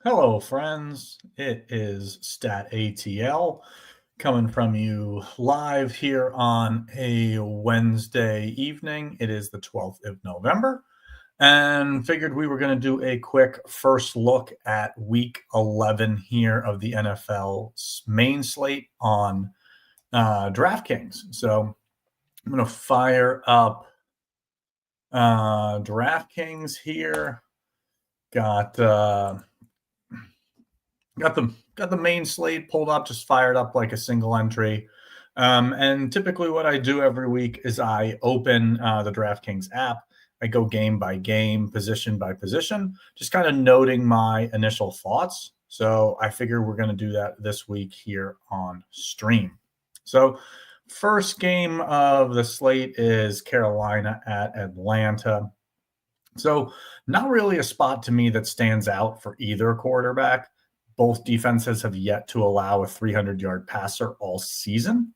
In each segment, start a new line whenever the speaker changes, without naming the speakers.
Hello, friends. It is StatATL coming from you live here on a Wednesday evening. It is the 12th of November, and figured we were going to do a quick first look at week 11 here of the NFL's main slate on DraftKings. So I'm going to fire up DraftKings here. Got the main slate pulled up, just fired up like a single entry. And typically what I do every week is I open the DraftKings app. I go game by game, position by position, just kind of noting my initial thoughts. So I figure we're going to do that this week here on stream. So first game of the slate is Carolina at Atlanta. So not really a spot to me that stands out for either quarterback. Both defenses have yet to allow a 300-yard passer all season.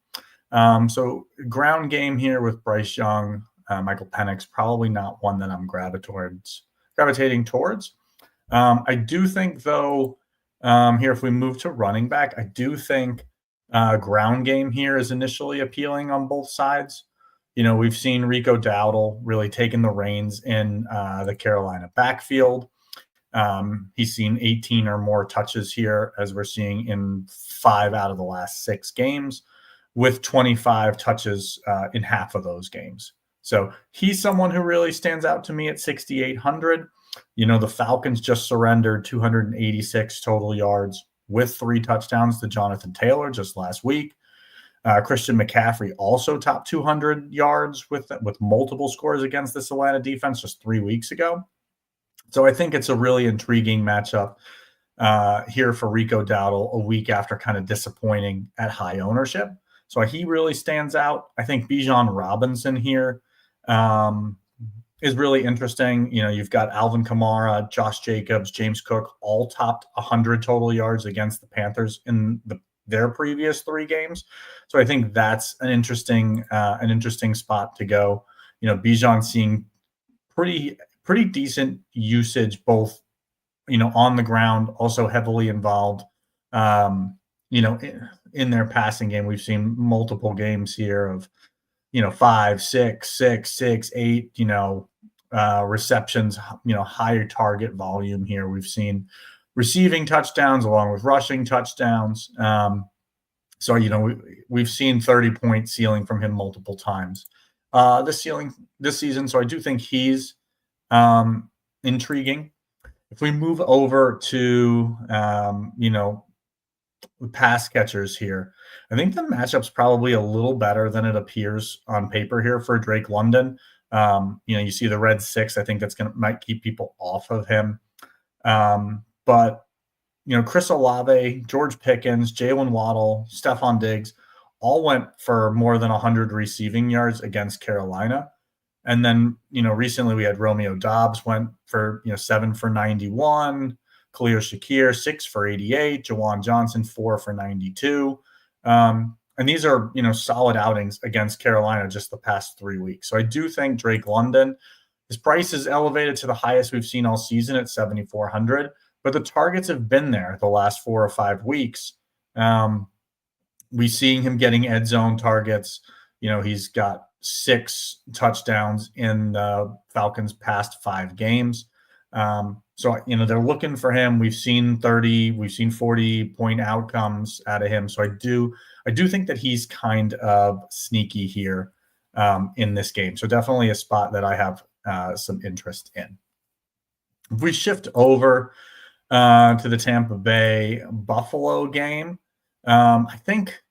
So ground game here with Bryce Young, Michael Penix, probably not one that I'm gravitating towards. I do think, though, here if we move to running back, I do think ground game here is initially appealing on both sides. You know, we've seen Rico Dowdle really taking the reins in the Carolina backfield. He's seen 18 or more touches here, as we're seeing in 5 out of the last 6 games, with 25 touches in half of those games. So he's someone who really stands out to me at 6,800. You know, the Falcons just surrendered 286 total yards with 3 touchdowns to Jonathan Taylor just last week. Christian McCaffrey also topped 200 yards with multiple scores against this Atlanta defense just 3 weeks ago. So I think it's a really intriguing matchup here for Rico Dowdle a week after kind of disappointing at high ownership. So he really stands out. I think Bijan Robinson here is really interesting. You know, you've got Alvin Kamara, Josh Jacobs, James Cook, all topped 100 total yards against the Panthers in their previous 3 games. So I think that's an interesting spot to go. You know, Bijan seeing pretty decent usage, both, you know, on the ground, also heavily involved, you know, in their passing game. We've seen multiple games here of, you know, 5, 6, 8, you know, receptions, you know, higher target volume here. We've seen receiving touchdowns along with rushing touchdowns. So, you know, we've seen 30-point ceiling from him multiple times this season. So I do think he's intriguing. If we move over to, you know, pass catchers here, I think the matchup's probably a little better than it appears on paper here for Drake London. You know, you see the red 6. I think that's might keep people off of him. But, you know, Chris Olave, George Pickens, Jalen Waddle, Stephon Diggs all went for more than 100 receiving yards against Carolina. And then, you know, recently we had Romeo Doubs went for, you know, 7 for 91, Khalil Shakir 6 for 88, Jawan Johnson 4 for 92. And these are, you know, solid outings against Carolina just the past 3 weeks. So I do think Drake London, his price is elevated to the highest we've seen all season at 7,400, but the targets have been there the last 4 or 5 weeks. We're seeing him getting ed zone targets. You know, he's got 6 touchdowns in the Falcons' past 5 games. So, you know, they're looking for him. We've seen 30, we've seen 40-point outcomes out of him. So I do think that he's kind of sneaky here in this game. So definitely a spot that I have some interest in. If we shift over to the Tampa Bay Buffalo game, I think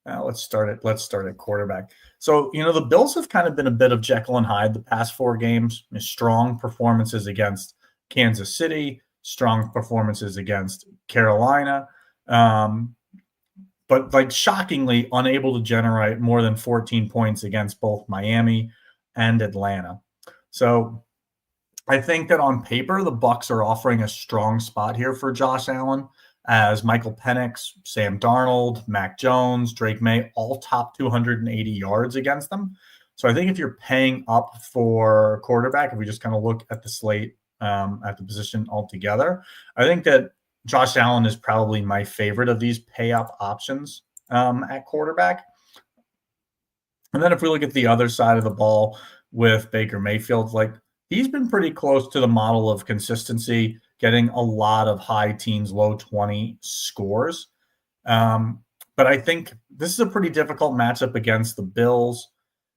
let's start at quarterback. So, you know, the Bills have kind of been a bit of Jekyll and Hyde the past 4 games. Strong performances against Kansas City, strong performances against Carolina, but like shockingly unable to generate more than 14 points against both Miami and Atlanta. So I think that on paper, the Bucs are offering a strong spot here for Josh Allen, as Michael Penix, Sam Darnold, Mac Jones, Drake May all top 280 yards against them. So I think if you're paying up for quarterback, if we just kind of look at the slate at the position altogether, I think that Josh Allen is probably my favorite of these pay-up options at quarterback. And then if we look at the other side of the ball with Baker Mayfield, like he's been pretty close to the model of consistency, getting a lot of high teens, low 20 scores. But I think this is a pretty difficult matchup against the Bills.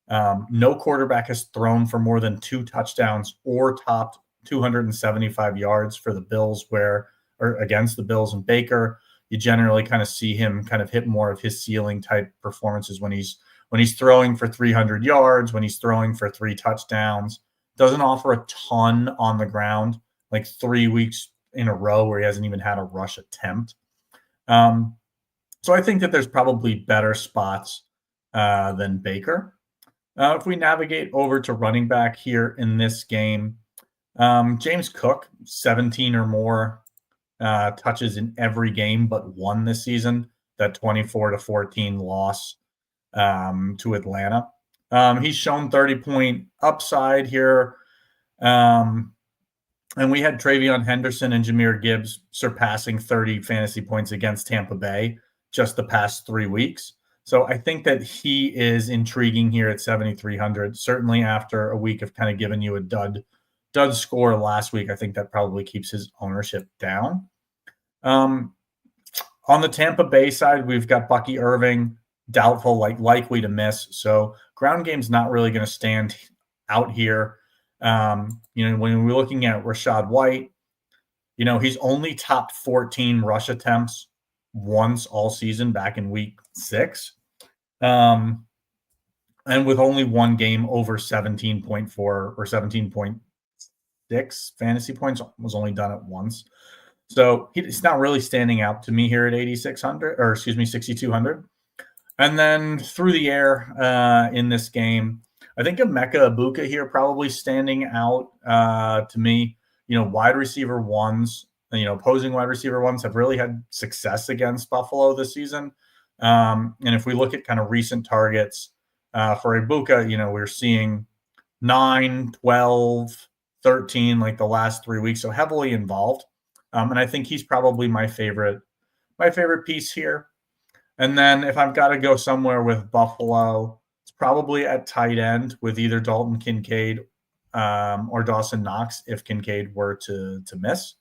No quarterback has thrown for more than 2 touchdowns or topped 275 yards for the Bills, or against the Bills and Baker. You generally kind of see him kind of hit more of his ceiling type performances when he's throwing for 300 yards, when he's throwing for 3 touchdowns. Doesn't offer a ton on the ground, like 3 weeks in a row where he hasn't even had a rush attempt. So I think that there's probably better spots than Baker. If we navigate over to running back here in this game, James Cook, 17 or more touches in every game but one this season, that 24-14 loss to Atlanta. He's shown 30-point upside here. And we had Travion Henderson and Jahmyr Gibbs surpassing 30 fantasy points against Tampa Bay just the past 3 weeks. So I think that he is intriguing here at 7,300. Certainly after a week of kind of giving you a dud score last week, I think that probably keeps his ownership down. On the Tampa Bay side, we've got Bucky Irving, doubtful, likely to miss. So ground game's not really going to stand out here. When we're looking at Rachaad White, he's only topped 14 rush attempts once all season back in week 6. And with only one game over 17.4 or 17.6 fantasy points, was only done it once. So he's not really standing out to me here at 6,200. And then through the air in this game, I think Emeka Egbuka here probably standing out to me. Wide receiver ones, opposing wide receiver ones have really had success against Buffalo this season. And if we look at kind of recent targets for Egbuka, we're seeing 9, 12, 13, like the last 3 weeks, so heavily involved. And I think he's probably my favorite piece here. And then if I've got to go somewhere with Buffalo, it's probably at tight end with either Dalton Kincaid or Dawson Knox if Kincaid were to miss.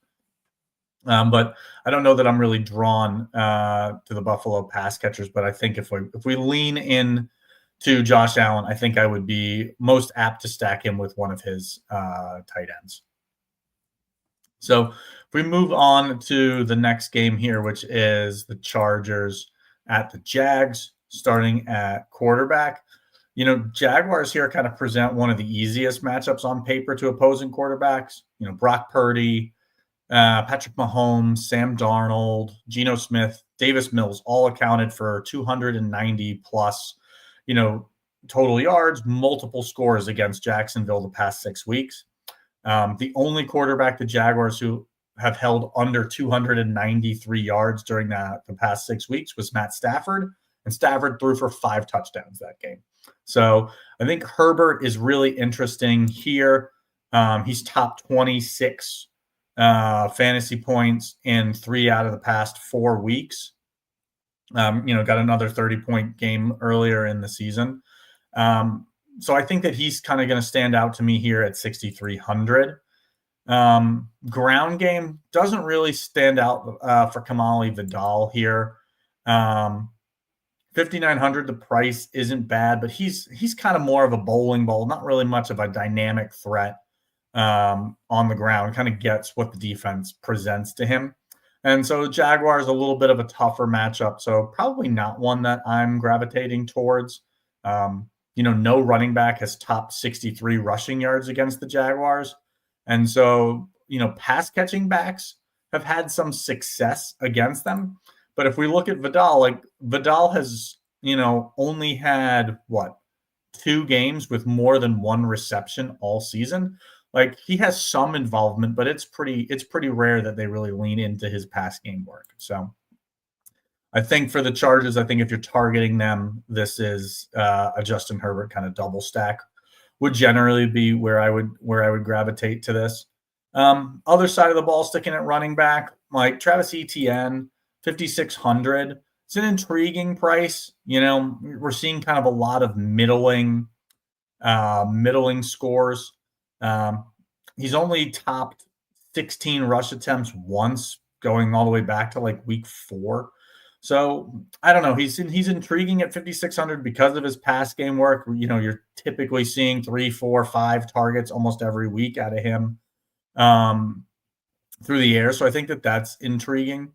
But I don't know that I'm really drawn to the Buffalo pass catchers. But I think if we lean in to Josh Allen, I think I would be most apt to stack him with one of his tight ends. So if we move on to the next game here, which is the Chargers at the Jags, starting at quarterback. Jaguars here kind of present one of the easiest matchups on paper to opposing quarterbacks. Brock Purdy, Patrick Mahomes, Sam Darnold, Geno Smith, Davis Mills, all accounted for 290 plus, total yards, multiple scores against Jacksonville the past 6 weeks. The only quarterback, the Jaguars, who have held under 293 yards during the past 6 weeks was Matt Stafford, and Stafford threw for 5 touchdowns that game. So I think Herbert is really interesting here. He's top 26 fantasy points in 3 out of the past 4 weeks. Got another 30-point game earlier in the season. So I think that he's kind of going to stand out to me here at 6,300. Ground game doesn't really stand out for Kamali Vidal here. 5,900, the price isn't bad, but he's kind of more of a bowling ball, not really much of a dynamic threat on the ground, kind of gets what the defense presents to him. And so Jaguars a little bit of a tougher matchup, so probably not one that I'm gravitating towards. No running back has topped 63 rushing yards against the Jaguars. And so, pass catching backs have had some success against them. But if we look at Vidal, Vidal has, only had 2 games with more than 1 reception all season. He has some involvement, but it's pretty rare that they really lean into his pass game work. So I think for the Chargers, I think if you're targeting them, this is a Justin Herbert kind of double stack would generally be where I would gravitate to this. Other side of the ball, sticking at running back, like Travis Etienne, 5,600. It's an intriguing price. We're seeing kind of a lot of middling scores. He's only topped 16 rush attempts once, going all the way back to like week 4. So I don't know. He's intriguing at 5,600 because of his pass game work. You're typically seeing 3, 4, 5 targets almost every week out of him through the air. So I think that's intriguing.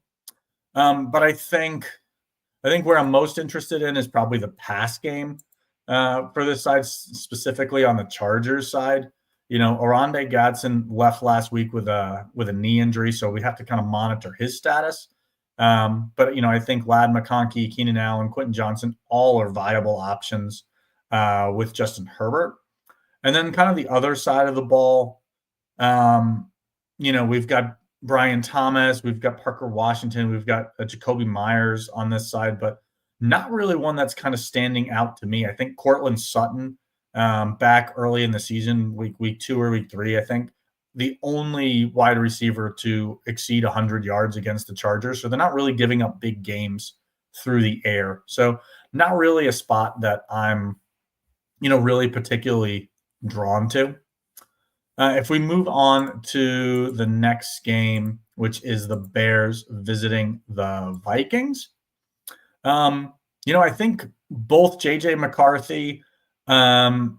But I think where I'm most interested in is probably the pass game for this side, specifically on the Chargers side. Oronde Gadsden left last week with a knee injury, so we have to kind of monitor his status. But I think Ladd McConkey, Keenan Allen, Quentin Johnson, all are viable options with Justin Herbert. And then kind of the other side of the ball, we've got Brian Thomas, we've got Parker Washington, we've got Jacoby Myers on this side, but not really one that's kind of standing out to me. I think Cortland Sutton back early in the season, week 2 or week 3, I think the only wide receiver to exceed 100 yards against the Chargers. So they're not really giving up big games through the air. So not really a spot that I'm, really particularly drawn to. If we move on to the next game, which is the Bears visiting the Vikings, I think both J.J. McCarthy and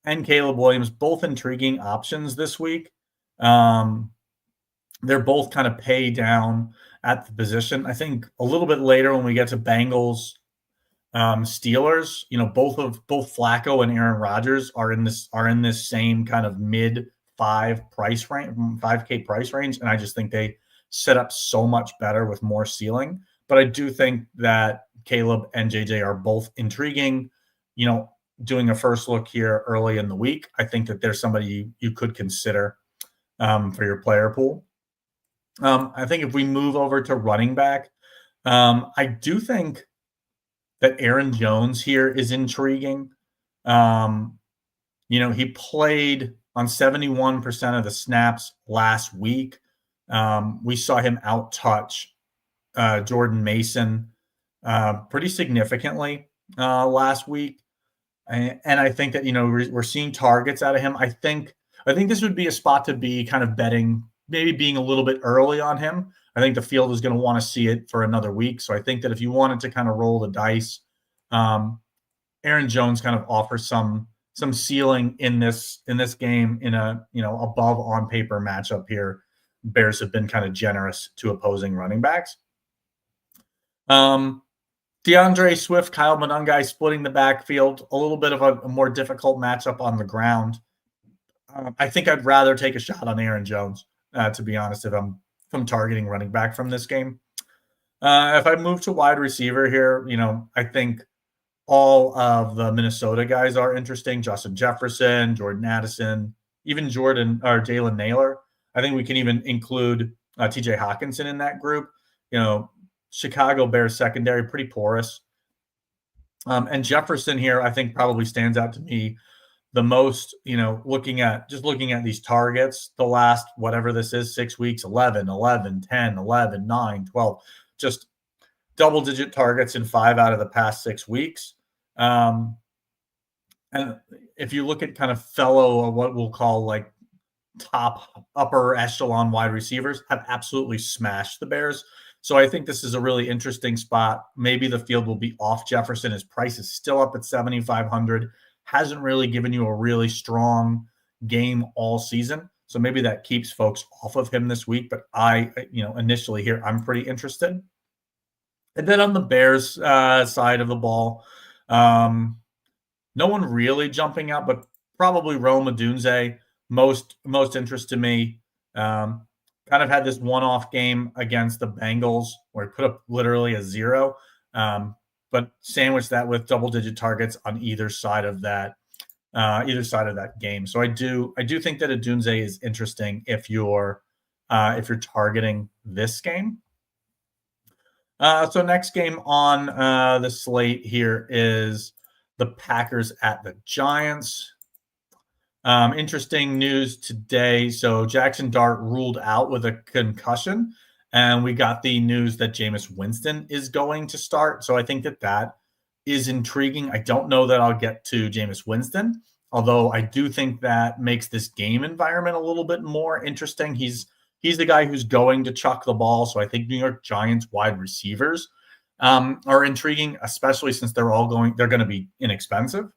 Caleb Williams, both intriguing options this week. They're both kind of pay down at the position. I think a little bit later when we get to Bengals, Steelers, both Flacco and Aaron Rodgers are in this same kind of mid 5 price range, 5K price range, and I just think they set up so much better with more ceiling. But I do think that Caleb and JJ are both intriguing. Doing a first look here early in the week, I think that there's somebody you could consider for your player pool. I think if we move over to running back, I do think that Aaron Jones here is intriguing. He played on 71% of the snaps last week. We saw him out-touch Jordan Mason pretty significantly last week. And I think that, we're seeing targets out of him. I think this would be a spot to be kind of betting, maybe being a little bit early on him. I think the field is going to want to see it for another week. So I think that if you wanted to kind of roll the dice, Aaron Jones kind of offers some ceiling in this game in a, above on paper matchup here. Bears have been kind of generous to opposing running backs. DeAndre Swift, Kyle Monangai splitting the backfield, a little bit of a more difficult matchup on the ground. I think I'd rather take a shot on Aaron Jones, to be honest, if I'm targeting running back from this game. If I move to wide receiver here, I think all of the Minnesota guys are interesting. Justin Jefferson, Jordan Addison, even Jalen Naylor. I think we can even include TJ Hawkinson in that group. Chicago Bears secondary, pretty porous. And Jefferson here, I think probably stands out to me the most, looking at these targets, the last, whatever this is, 6 weeks, 11, 10, 11, 9, 12, just double-digit targets in 5 out of the past 6 weeks. And if you look at kind of fellow, what we'll call like top upper echelon wide receivers, have absolutely smashed the Bears. So I think this is a really interesting spot. Maybe the field will be off Jefferson. His price is still up at 7,500. Hasn't really given you a really strong game all season. So maybe that keeps folks off of him this week. But initially here, I'm pretty interested. And then on the Bears side of the ball, no one really jumping out, but probably Rome Odunze, most interest to me. Kind of had this one-off game against the Bengals where he put up literally a 0, but sandwiched that with double-digit targets on either side of that game. So I do think that Odunze is interesting if you're targeting this game. So next game on the slate here is the Packers at the Giants. Interesting news today. So Jackson Dart ruled out with a concussion, And we got the news that Jameis Winston is going to start. So I think that is intriguing. I don't know that I'll get to Jameis Winston, although I do think that makes this game environment a little bit more interesting. He's the guy who's going to chuck the ball. So I think New York Giants wide receivers are intriguing, especially since they're going to be inexpensive.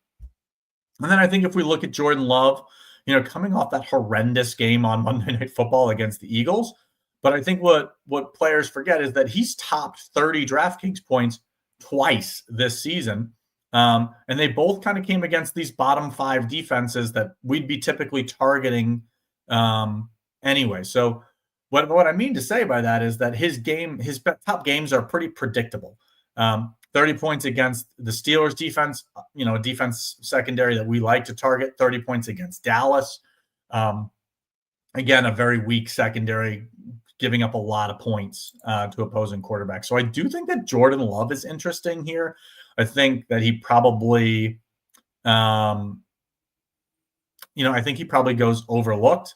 And then I think if we look at Jordan Love, coming off that horrendous game on Monday Night Football against the Eagles, but I think what players forget is that he's topped 30 DraftKings points twice this season. And they both kind of came against these bottom 5 defenses that we'd be typically targeting anyway. So what I mean to say by that is that his top games are pretty predictable. 30 points against the Steelers defense, defense secondary that we like to target, 30 points against Dallas. Again, a very weak secondary, giving up a lot of points to opposing quarterbacks. So I do think that Jordan Love is interesting here. I think that he probably, I think he probably goes overlooked.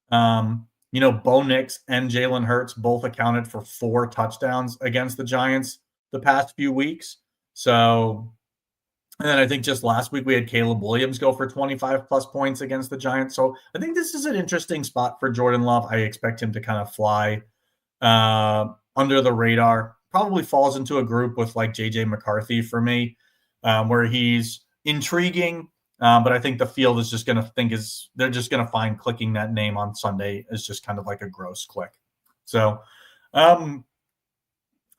Bo Nix and Jalen Hurts both accounted for 4 touchdowns against the Giants the past few weeks. So, and then I think just last week we had Caleb Williams go for 25 plus points against the Giants. So I think this is an interesting spot for Jordan Love. I expect him to kind of fly under the radar. Probably falls into a group with like JJ McCarthy for me, where he's intriguing. But I think the field is just going to they're just going to find clicking that name on Sunday is just kind of like a gross click. So,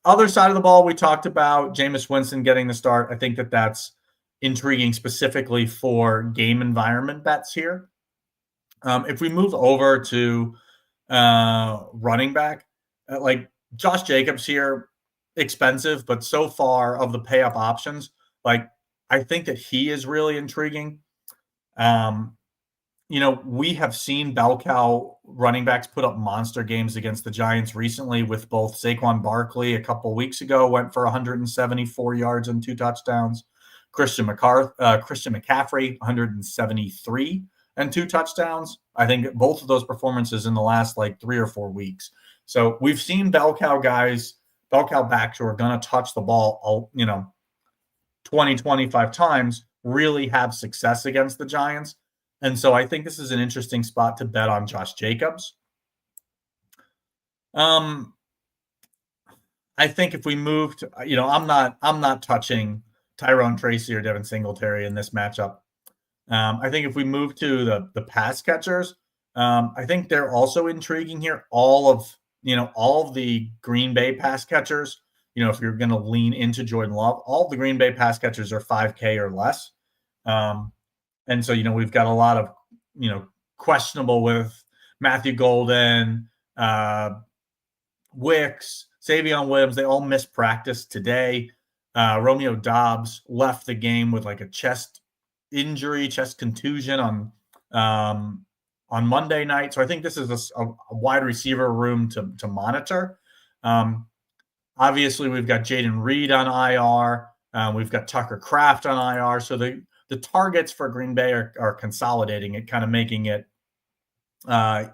other side of the ball, we talked about Jameis Winston getting the start. I think that's intriguing specifically for game environment bets here. If we move over to running back, like Josh Jacobs here, expensive, but so far of the pay up options, like I think that he is really intriguing. We have seen bell cow running backs put up monster games against the Giants recently with both Saquon Barkley a couple weeks ago went for 174 yards and 2 touchdowns. Christian McCaffrey, 173 and 2 touchdowns. I think both of those performances in the last 3 or 4 weeks. So we've seen bell cow backs who are going to touch the ball, 20, 25 times really have success against the Giants. And so I think this is an interesting spot to bet on Josh Jacobs. I think if we moved, I'm not touching Tyrone Tracy or Devin Singletary in this matchup. I think if we move to the pass catchers, I think they're also intriguing here. All of the Green Bay pass catchers, if you're going to lean into Jordan Love, all the Green Bay pass catchers are 5K or less. And so, we've got a lot of, questionable with Matthew Golden, Wicks, Savion Williams. They all missed practice today. Romeo Doubs left the game with a chest injury, chest contusion on Monday night. So I think this is a wide receiver room to monitor. Obviously, we've got Jaden Reed on IR. We've got Tucker Kraft on IR. So the targets for Green Bay are consolidating it, kind of making it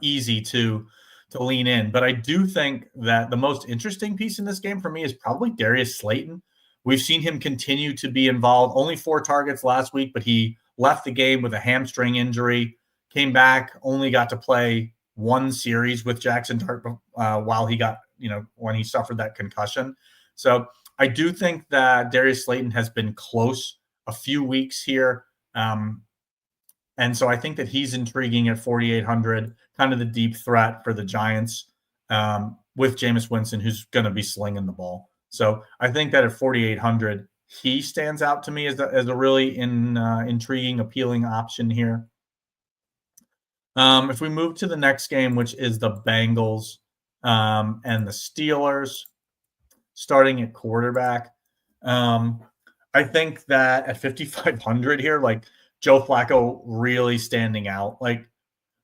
easy to lean in. But I do think that the most interesting piece in this game for me is probably Darius Slayton. We've seen him continue to be involved. Only 4 targets last week, but he left the game with a hamstring injury, came back, only got to play 1 series with Jackson Dart while he got, when he suffered that concussion. So I do think that Darius Slayton has been close a few weeks here. And so I think that he's intriguing at 4,800, kind of the deep threat for the Giants with Jameis Winston, who's going to be slinging the ball. So I think that at 4,800, he stands out to me as a really intriguing, appealing option here. If we move to the next game, which is the Bengals and the Steelers, starting at quarterback, I think that at 5,500 here, Joe Flacco really standing out.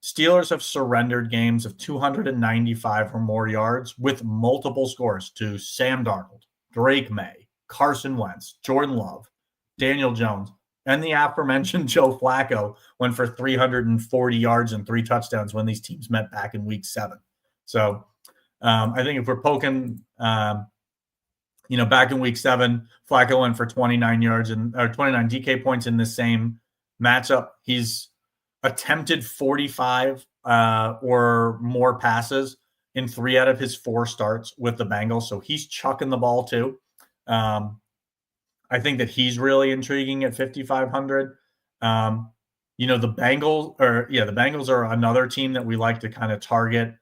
Steelers have surrendered games of 295 or more yards with multiple scores to Sam Darnold, Drake May, Carson Wentz, Jordan Love, Daniel Jones, and the aforementioned Joe Flacco went for 340 yards and 3 touchdowns when these teams met back in week 7. So I think if we're poking, back in week 7, Flacco went for 29 yards or 29 DK points in the same matchup. He's attempted 45 or more passes in 3 out of his 4 starts with the Bengals. So he's chucking the ball too. I think that he's really intriguing at 5,500. The Bengals are another team that we like to kind of target.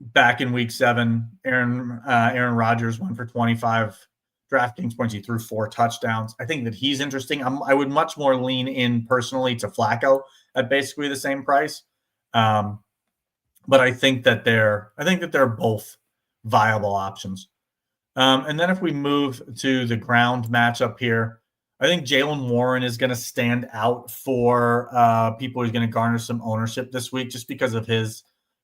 Back in week 7, Aaron Rodgers went for 25 DraftKings points. He threw 4 touchdowns. I think that he's interesting. I would much more lean in personally to Flacco at basically the same price. But I think that they're both viable options. And then if we move to the ground matchup here, I think Jaylen Warren is going to stand out for people who's going to garner some ownership this week just because of his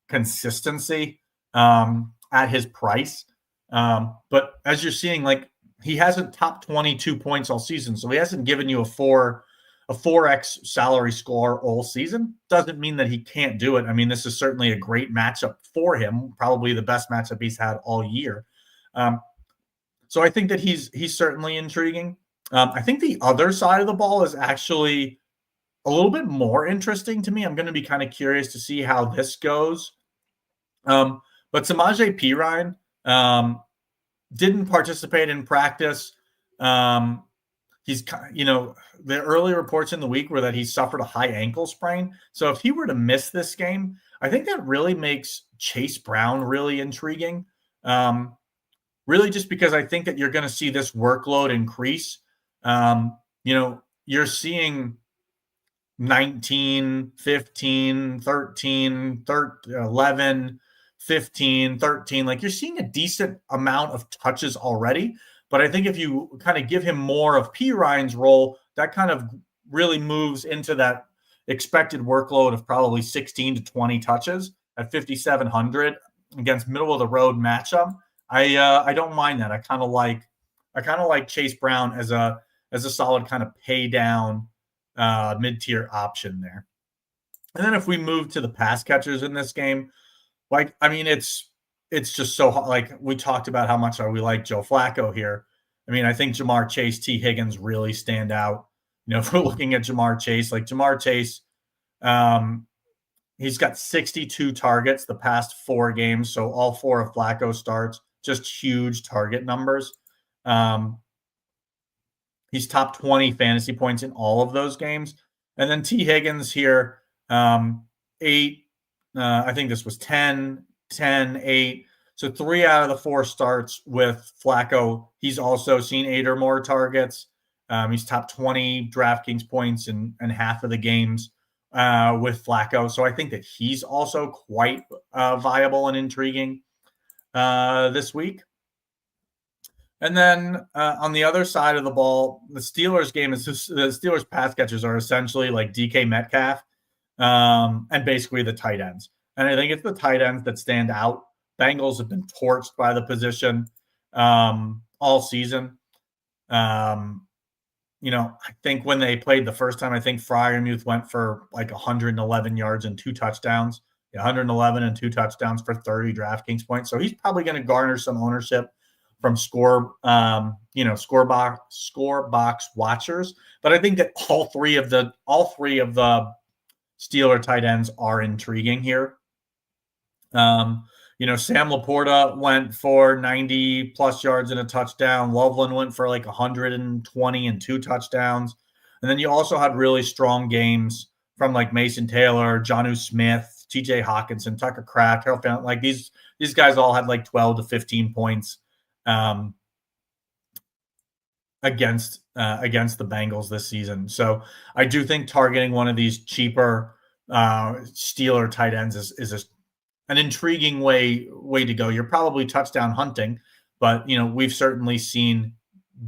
consistency at his price. But as you're seeing, like, he hasn't topped 22 points all season, so he hasn't given you a 4x salary score all season. Doesn't mean that he can't do it. I mean, this is certainly a great matchup for him, probably the best matchup he's had all year. So I think that he's certainly intriguing. I think the other side of the ball is actually a little bit more interesting to me. I'm going to be kind of curious to see how this goes. But Samaje Perine didn't participate in practice. He's, the early reports in the week were that he suffered a high ankle sprain. So if he were to miss this game, I think that really makes Chase Brown really intriguing. Really just because I think that you're going to see this workload increase. You're seeing 19, 15, 13, 11, 15, 13. Like, you're seeing a decent amount of touches already. But I think if you kind of give him more of Perine's role, that kind of really moves into that expected workload of probably 16 to 20 touches at 5,700 against middle of the road matchup. I don't mind that. I kind of like Chase Brown as a solid kind of pay down mid-tier option there. And then if we move to the pass catchers in this game, it's just so hard. Like, we talked about how much we like Joe Flacco here. I mean, I think Jamar Chase, T. Higgins really stand out. If we're looking at Jamar Chase, he's got 62 targets the past 4 games. So all 4 of Flacco starts, just huge target numbers. He's top 20 fantasy points in all of those games. And then T. Higgins here, 8, I think this was 10, 8. So 3 out of the 4 starts with Flacco. He's also seen 8 or more targets. He's top 20 DraftKings points in half of the games with Flacco. So I think that he's also quite viable and intriguing this week. And then on the other side of the ball, the Steelers game is just, the Steelers pass catchers are essentially like DK Metcalf and basically the tight ends. And I think it's the tight ends that stand out. Bengals have been torched by the position all season. I think when they played the first time, I think Freiermuth went for like 111 yards and 2 touchdowns. 111 and 2 touchdowns for 30 DraftKings points. So he's probably going to garner some ownership from score box watchers. But I think that all three of the Steeler tight ends are intriguing here. Sam Laporta went for 90 plus yards and a touchdown. Loveland went for like 120 and 2 touchdowns. And then you also had really strong games from like Mason Taylor, Jonnu Smith, TJ Hawkinson, Tucker Kraft, Harold Fallon. Like these guys all had like 12 to 15 points against the Bengals this season. So I do think targeting one of these cheaper Steeler tight ends is an intriguing way to go. You're probably touchdown hunting, but we've certainly seen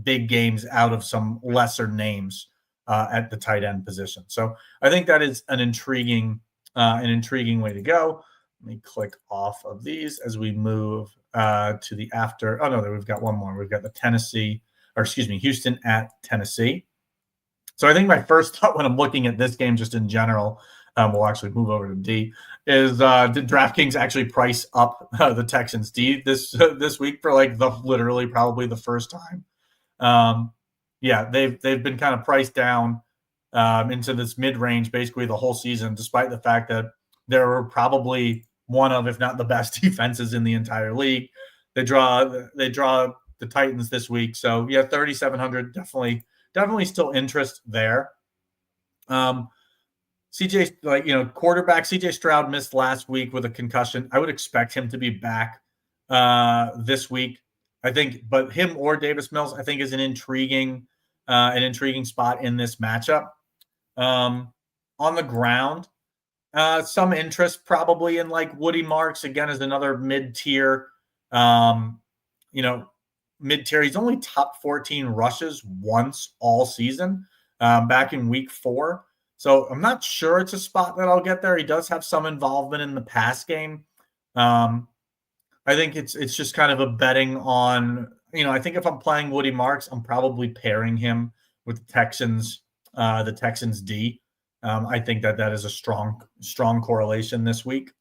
big games out of some lesser names at the tight end position. So I think that is an intriguing way to go. Let me click off of these as we move to the after. Oh no, we've got one more. We've got the Houston at Tennessee. So I think my first thought when I'm looking at this game, just in general, we'll actually move over to D, is did DraftKings actually price up the Texans D this week for like literally probably the first time. Yeah, they've been kind of priced down into this mid-range basically the whole season, despite the fact that they're probably one of, if not the best defenses in the entire league. They draw the Titans this week, so yeah, 3,700 definitely still interest there. CJ, quarterback CJ Stroud missed last week with a concussion. I would expect him to be back this week. I think, but him or Davis Mills, I think, is an intriguing spot in this matchup. On the ground, some interest probably in like Woody Marks again as another mid-tier. Mid-tier. He's only top 14 rushes once all season, back in week 4. So I'm not sure it's a spot that I'll get there. He does have some involvement in the pass game. I think it's just kind of a betting on, I think if I'm playing Woody Marks, I'm probably pairing him with the Texans D. I think that is a strong correlation this week.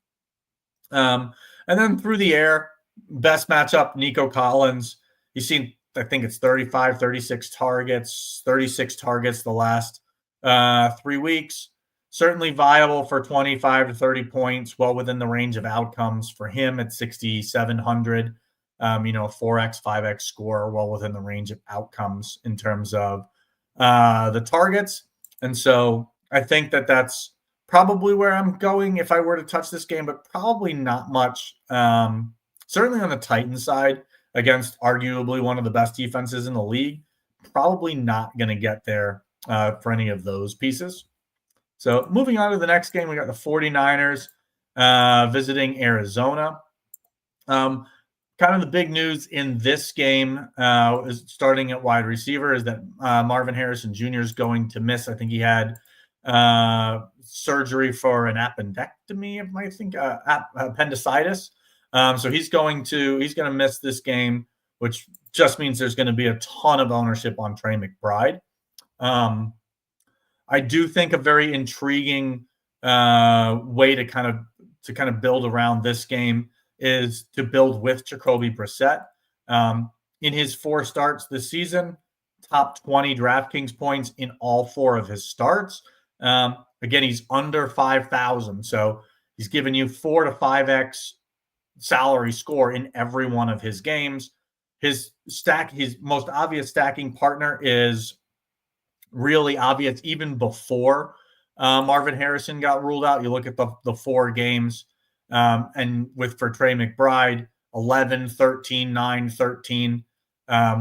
And then through the air, best matchup, Nico Collins. He's seen, I think it's 36 targets the last 3 weeks. Certainly viable for 25 to 30 points, well within the range of outcomes for him at 6,700. 4x, 5x score, well within the range of outcomes in terms of the targets. And so I think that's probably where I'm going if I were to touch this game, but probably not much. Certainly on the Titans side, against arguably one of the best defenses in the league, probably not going to get there for any of those pieces. So moving on to the next game, we got the 49ers visiting Arizona. Kind of the big news in this game is starting at wide receiver is that Marvin Harrison Jr. is going to miss. I think he had surgery for an appendectomy, I think appendicitis. So he's going to miss this game, which just means there's going to be a ton of ownership on Trey McBride. I do think a very intriguing way to kind of build around this game is to build with Jacoby Brissett. In his 4 starts this season, top 20 DraftKings points in all 4 of his starts. Again, he's under 5,000, so he's given you 4 to 5x salary score in every one of his games. His most obvious stacking partner is really obvious even before Marvin Harrison got ruled out. You look at the 4 games, and for Trey McBride, 11, 13, 9, 13,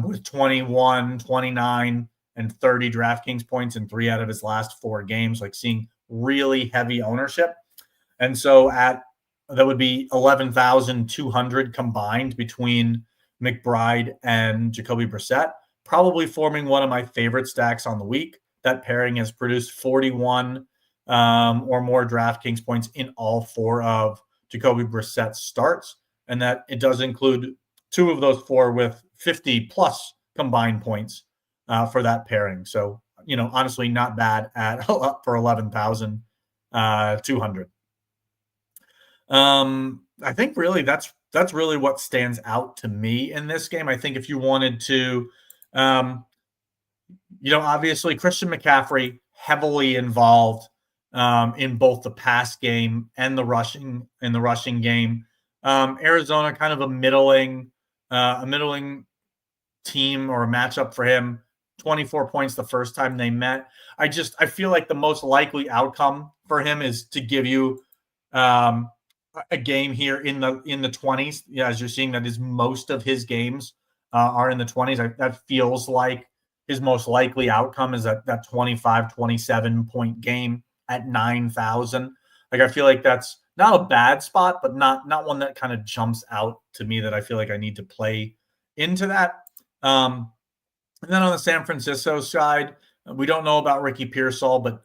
with 21, 29, and 30 DraftKings points in 3 out of his last 4 games, like seeing really heavy ownership. And so that would be 11,200 combined between McBride and Jacoby Brissett, probably forming one of my favorite stacks on the week. That pairing has produced 41 or more DraftKings points in all 4 of Jacoby Brissett's starts, and that it does include 2 of those 4 with 50 plus combined points for that pairing. So, honestly, not bad for 11,200. I think really that's really what stands out to me in this game. I think if you wanted to, obviously Christian McCaffrey heavily involved in both the pass game and the rushing game. Arizona kind of a middling team or a matchup for him. 24 points the first time they met. I feel like the most likely outcome for him is to give you a game here in the 20s. Yeah, as you're seeing, that is most of his games are in the 20s. That feels like his most likely outcome is that 25, 27 point game at 9,000. Like, I feel like that's not a bad spot, but not one that kind of jumps out to me that I feel like I need to play into that. And then on the San Francisco side, we don't know about Ricky Pearsall, but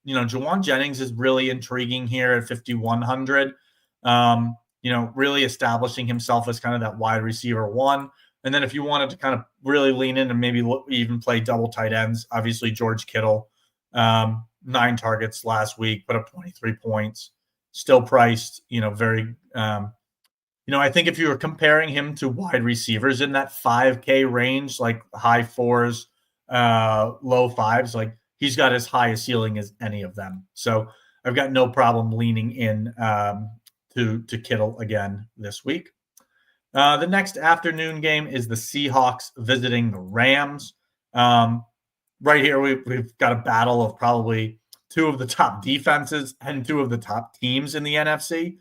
Jawan Jennings is really intriguing here at 5,100. Really establishing himself as kind of that wide receiver 1. And then if you wanted to kind of really lean in and maybe even play double tight ends, obviously George Kittle 9 targets last week, put up 23 points, still priced, very, I think if you were comparing him to wide receivers in that 5K range, like high fours, low fives, like he's got as high a ceiling as any of them. So I've got no problem leaning in to Kittle again this week. The next afternoon game is the Seahawks visiting the Rams. Right here, we've got a battle of probably two of the top defenses and two of the top teams in the NFC,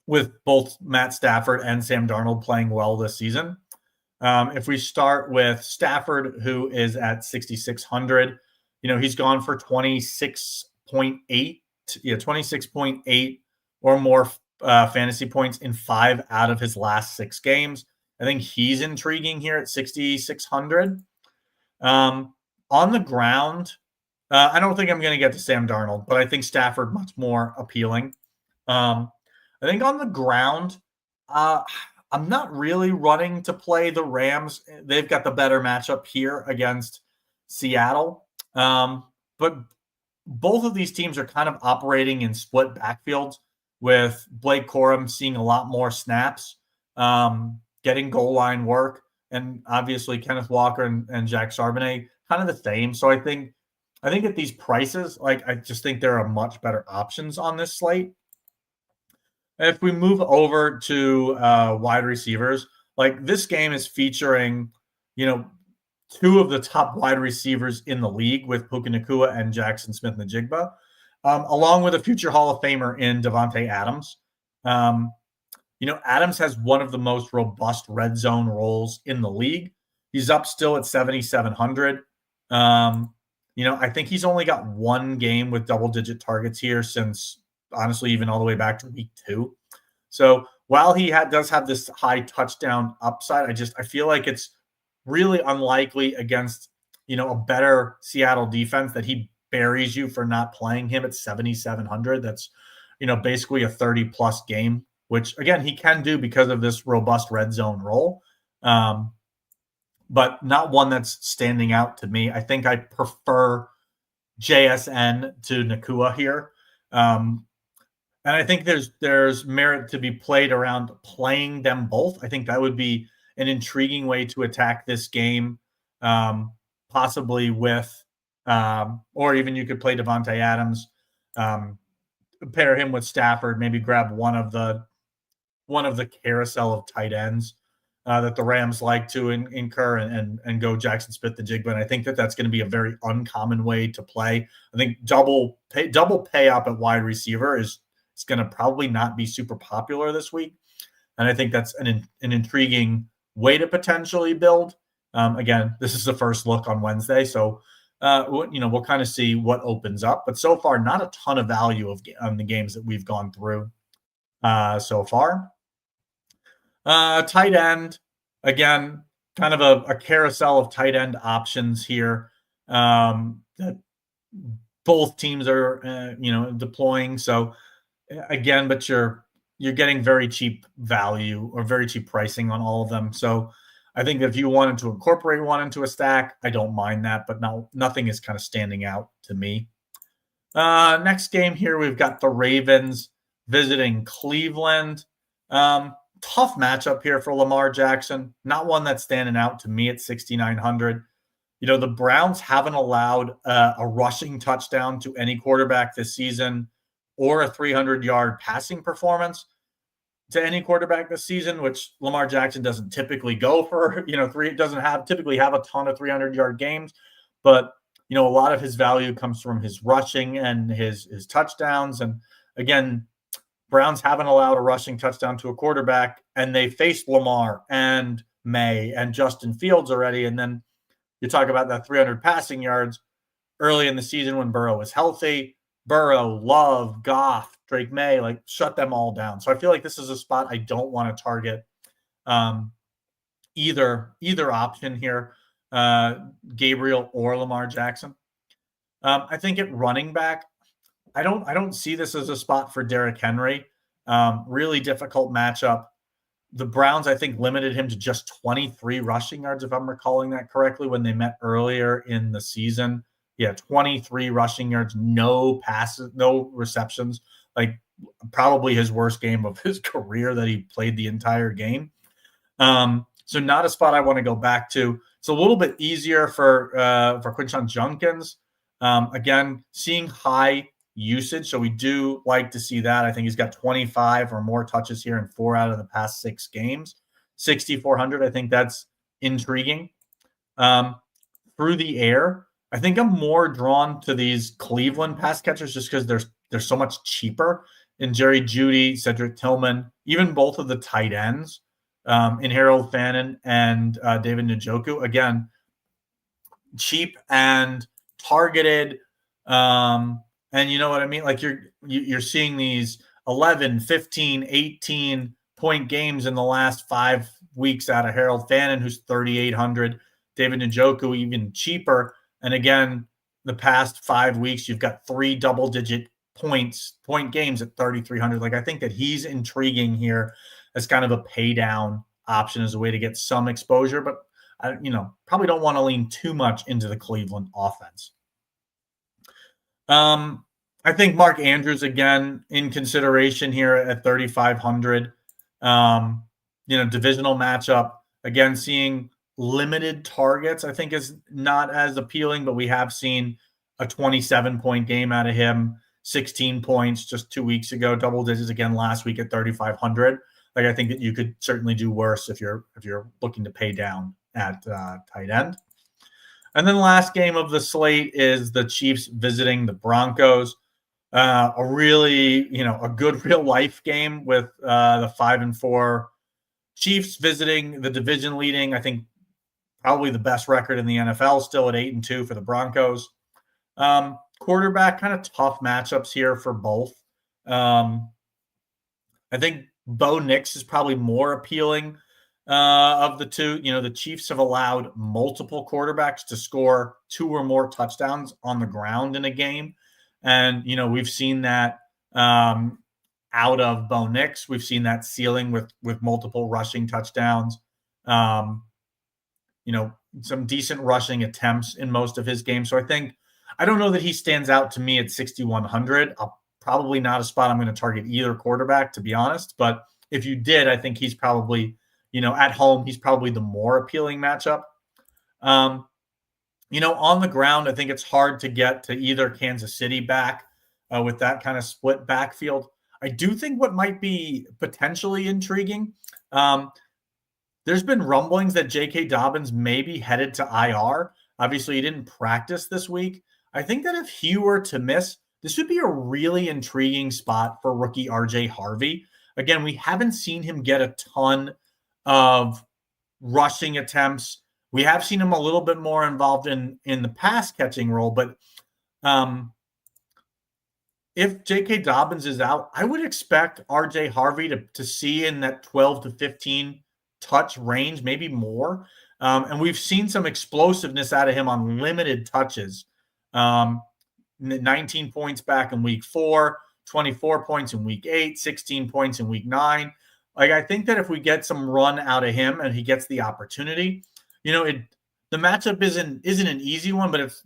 with both Matt Stafford and Sam Darnold playing well this season. If we start with Stafford, who is at 6,600, he's gone for 26.8 or more fantasy points in 5 out of his last 6 games. I think he's intriguing here at 6,600. On the ground, I don't think I'm going to get to Sam Darnold, but I think Stafford much more appealing. I think on the ground, I'm not really running to play the Rams. They've got the better matchup here against Seattle. But both of these teams are kind of operating in split backfields, with Blake Corum seeing a lot more snaps, getting goal line work, and obviously Kenneth Walker and Jack Charbonnet kind of the same. So I think at these prices, I just think there are much better options on this slate. If we move over to wide receivers, this game is featuring, two of the top wide receivers in the league with Puka Nacua and Jackson Smith-Njigba, along with a future Hall of Famer in Devontae Adams. Adams has one of the most robust red zone roles in the league. He's up still at 7,700. I think he's only got one game with double-digit targets here since, honestly, even all the way back to week 2. So while he does have this high touchdown upside, I feel like it's really unlikely against, a better Seattle defense that he buries you for not playing him at 7,700. That's, basically a 30-plus game, which, again, he can do because of this robust red zone role, but not one that's standing out to me. I think I prefer JSN to Nacua here. And I think there's merit to be played around playing them both. I think that would be an intriguing way to attack this game, possibly with, or even you could play Devontae Adams, pair him with Stafford, maybe grab one of the carousel of tight ends that the Rams like to incur and go Jackson Smith-Njigba. And I think that's going to be a very uncommon way to play. I think double pay up at wide receiver is going to probably not be super popular this week. And I think that's an intriguing way to potentially build. Again, this is the first look on Wednesday. So, we'll kind of see what opens up. But so far, not a ton of value on the games that we've gone through so far. Tight end, again, kind of a carousel of tight end options here that both teams are, deploying. So, again, but you're getting very cheap value or very cheap pricing on all of them. So I think if you wanted to incorporate one into a stack, I don't mind that, but nothing is kind of standing out to me. Next game here, we've got the Ravens visiting Cleveland. Tough matchup here for Lamar Jackson. Not one that's standing out to me at 6,900. The Browns haven't allowed a rushing touchdown to any quarterback this season, or a 300-yard passing performance to any quarterback this season, which Lamar Jackson doesn't typically go for, typically have a ton of 300-yard games. But, a lot of his value comes from his rushing and his touchdowns. And again, Browns haven't allowed a rushing touchdown to a quarterback, and they faced Lamar and May and Justin Fields already. And then you talk about that 300 passing yards early in the season when Burrow was healthy. Burrow, Love, Goff, Drake May, shut them all down. So I feel like this is a spot I don't want to target either option here, Gabriel or Lamar Jackson. I think at running back, I don't see this as a spot for Derrick Henry. Really difficult matchup. The Browns, I think, limited him to just 23 rushing yards, if I'm recalling that correctly, when they met earlier in the season. Yeah, 23 rushing yards, no passes, no receptions. Like probably his worst game of his career that he played the entire game. So not a spot I want to go back to. It's a little bit easier for Quinshon Judkins. Again, seeing high usage, so we do like to see that. I think he's got 25 or more touches here in 4 out of the past 6 games. 6,400. I think that's intriguing. Through the air, I think I'm more drawn to these Cleveland pass catchers just because they're so much cheaper. In Jerry Jeudy, Cedric Tillman, even both of the tight ends, in Harold Fannin and David Njoku. Again, cheap and targeted. And you know what I mean? Like you're seeing these 11, 15, 18 point games in the last 5 weeks out of Harold Fannin, who's 3,800. David Njoku, even cheaper. And again, the past 5 weeks, you've got 3 double-digit point games at 3,300. Like I think that he's intriguing here as kind of a pay down option as a way to get some exposure, but I, probably don't want to lean too much into the Cleveland offense. I think Mark Andrews again in consideration here at 3,500. Divisional matchup again, seeing limited targets I think is not as appealing, but we have seen a 27-point game out of him, 16 points just 2 weeks ago, double digits again last week at 3,500. Like I think that you could certainly do worse if you're looking to pay down at tight end. And then the last game of the slate is the Chiefs visiting the Broncos. A really, a good real life game with the 5-4 Chiefs visiting the division leading, I think probably the best record in the NFL, still at 8-2 for the Broncos. Quarterback, kind of tough matchups here for both. I think Bo Nix is probably more appealing of the two. The Chiefs have allowed multiple quarterbacks to score 2 or more touchdowns on the ground in a game. And, we've seen that out of Bo Nix. We've seen that ceiling with multiple rushing touchdowns. Some decent rushing attempts in most of his games. So I don't know that he stands out to me at 6,100. Probably not a spot I'm going to target either quarterback, to be honest. But if you did, I think he's probably, at home, he's probably the more appealing matchup. On the ground, I think it's hard to get to either Kansas City back with that kind of split backfield. I do think what might be potentially intriguing, there's been rumblings that J.K. Dobbins may be headed to IR. Obviously, he didn't practice this week. I think that if he were to miss, this would be a really intriguing spot for rookie R.J. Harvey. Again, we haven't seen him get a ton of rushing attempts. We have seen him a little bit more involved in the pass catching role, but if J.K. Dobbins is out, I would expect R.J. Harvey to see in that 12 to 15 touch range, maybe more. And we've seen some explosiveness out of him on limited touches. 19 points back in week 4, 24 points in week 8, 16 points in week 9. Like I think that if we get some run out of him and he gets the opportunity, the matchup isn't an easy one, but it's,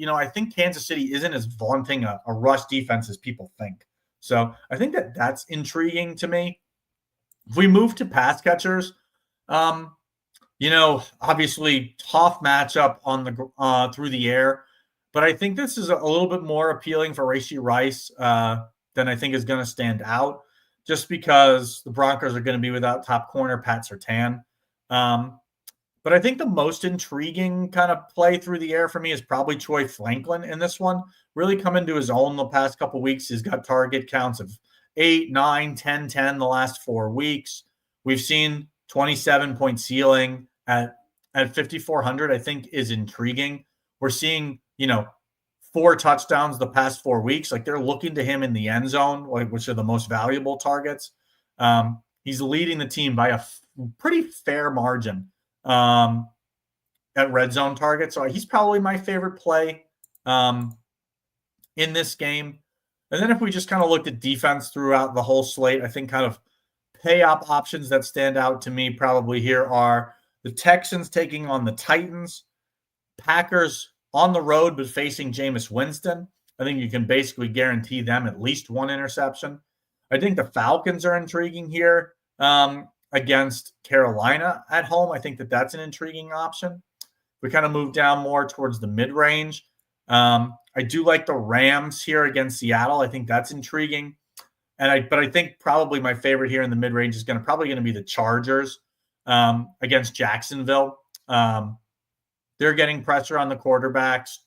I think Kansas City isn't as vaunting a rush defense as people think. So I think that that's intriguing to me. If we move to pass catchers, obviously tough matchup on the through the air, but I think this is a little bit more appealing for Rashee Rice than I think is going to stand out, just because the Broncos are going to be without top corner Pat Surtain. But I think the most intriguing kind of play through the air for me is probably Troy Franklin in this one. Really come into his own the past couple of weeks. He's got target counts of 8, 9, 10, 10 the last 4 weeks. We've seen 27-point ceiling at 5,400, I think is intriguing. We're seeing, 4 touchdowns the past 4 weeks. Like they're looking to him in the end zone, which are the most valuable targets. He's leading the team by a pretty fair margin at red zone targets. So he's probably my favorite play in this game. And then if we just kind of looked at defense throughout the whole slate, I think kind of pay up options that stand out to me probably here are the Texans taking on the Titans, Packers On the road, but facing Jameis Winston, I think you can basically guarantee them at least one interception. I think the Falcons are intriguing here against Carolina at home. I think that's an intriguing option. We kind of move down more towards the mid-range. I do like the Rams here against Seattle. I think that's intriguing. But I think probably my favorite here in the mid-range is probably going to be the Chargers against Jacksonville. They're getting pressure on the quarterbacks.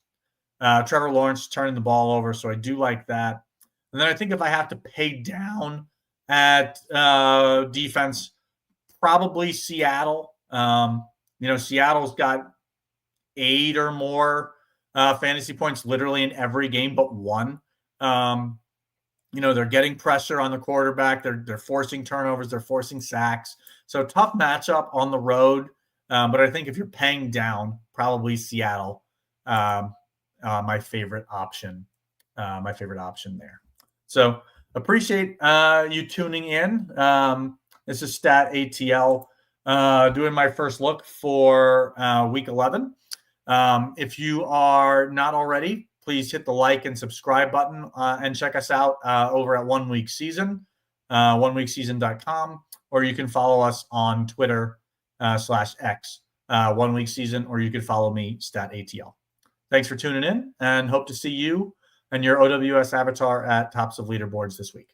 Trevor Lawrence turning the ball over, so I do like that. And then I think if I have to pay down at defense, probably Seattle. Seattle's got 8 or more fantasy points literally in every game but one. They're getting pressure on the quarterback. They're forcing turnovers. They're forcing sacks. So tough matchup on the road. But I think if you're paying down, probably Seattle, my favorite option. There. So appreciate you tuning in. This is StatATL doing my first look for week 11. If you are not already, please hit the like and subscribe button and check us out over at 1 Week Season, oneweekseason.com, or you can follow us on Twitter /X, 1 Week Season, or you can follow me, StatATL. Thanks for tuning in and hope to see you and your OWS avatar at Tops of Leaderboards this week.